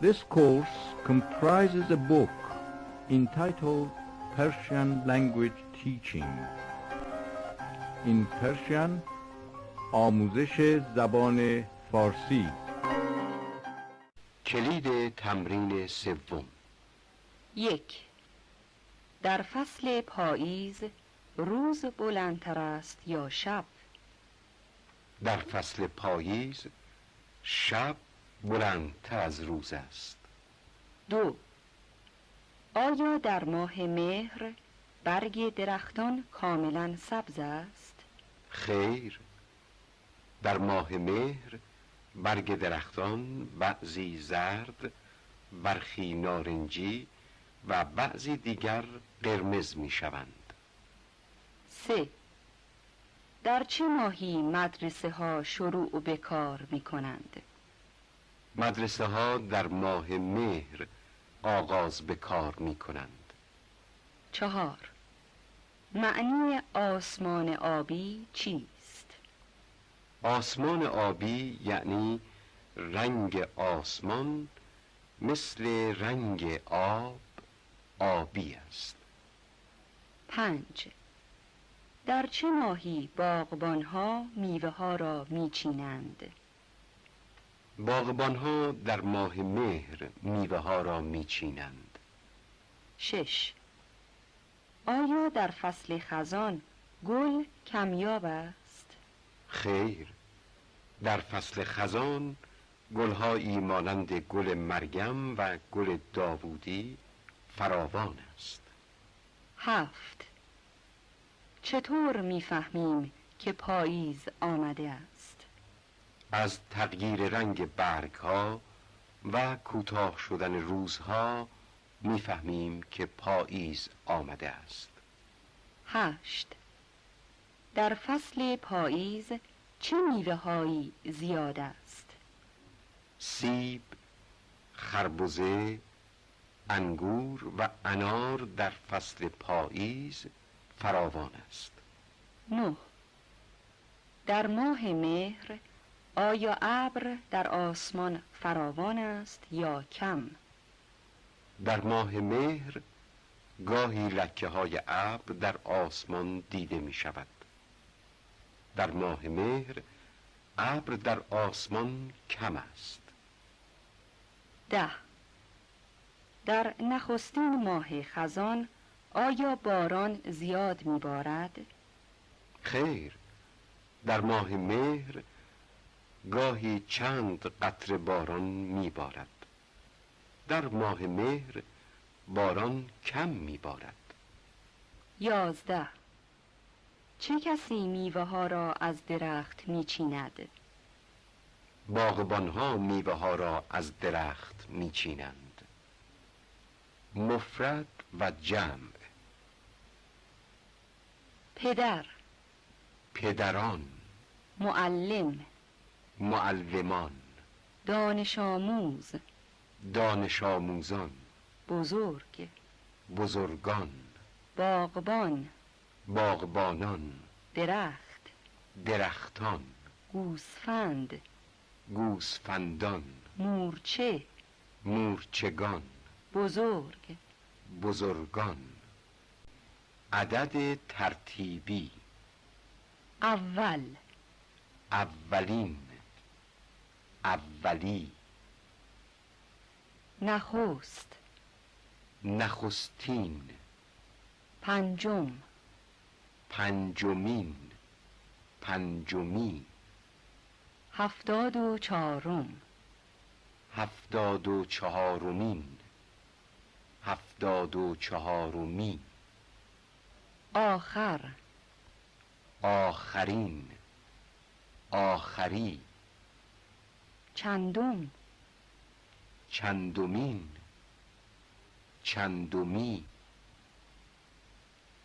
This course comprises a book entitled Persian Language Teaching. In Persian آموزش زبان فارسی. کلید تمرین سوم. 1. در فصل پاییز روز بلندتر است یا شب؟ در فصل پاییز شب بلندتر از روز است. 2. آیا در ماه مهر برگ درختان کاملا سبز است؟ خیر، در ماه مهر برگ درختان بعضی زرد، برخی نارنجی و بعضی دیگر قرمز می شوند. 3. در چه ماهی مدرسه ها شروع به کار می کنند؟ مدرسه ها در ماه مهر آغاز به کار می کنند. 4. معنی آسمان آبی چیست؟ آسمان آبی یعنی رنگ آسمان مثل رنگ آب آبی است. 5. در چه ماهی باغبان ها میوه ها را می چینند؟ باغبان ها در ماه مهر میوه ها را می چینند. 6. آیا در فصل خزان گل کمیاب است؟ خیر، در فصل خزان گلهایی مانند گل مریم و گل داوودی فراوان است. 7. چطور میفهمیم که پاییز آمده است؟ از تغییر رنگ برگ ها و کوتاه شدن روزها میفهمیم که پاییز آمده است. 8. در فصل پاییز چه میوه هایی زیاد است؟ سیب، خربزه، انگور و انار در فصل پاییز فراوان است. 9. در ماه مهر آیا ابر در آسمان فراوان است یا کم؟ در ماه مهر گاهی لکه های ابر در آسمان دیده می شود. در ماه مهر ابر در آسمان کم است. 10. در نخستین ماه خزان آیا باران زیاد می بارد؟ خیر، در ماه مهر گاهی چند قطره باران می بارد. در ماه مهر باران کم می بارد. 11. چه کسی میوه ها را از درخت می چیند؟ باغبان ها میوه ها را از درخت می چینند. مفرد و جمع. پدر، پدران، معلم، معلمان، دانش آموز، دانش آموزان، بزرگ، بزرگان، باغبان، باغبانان، درخت، درختان، گوسفند، گوسفندان، مورچه، مورچگان، بزرگ. بزرگان. عدد ترتیبی. اول، اولین، اولی. نخست، نخستین، پنجم، پنجمین، پنجمی. 74، 74مین، 74می. آخر، آخرین، آخری. چندم، چندمین، چندمی.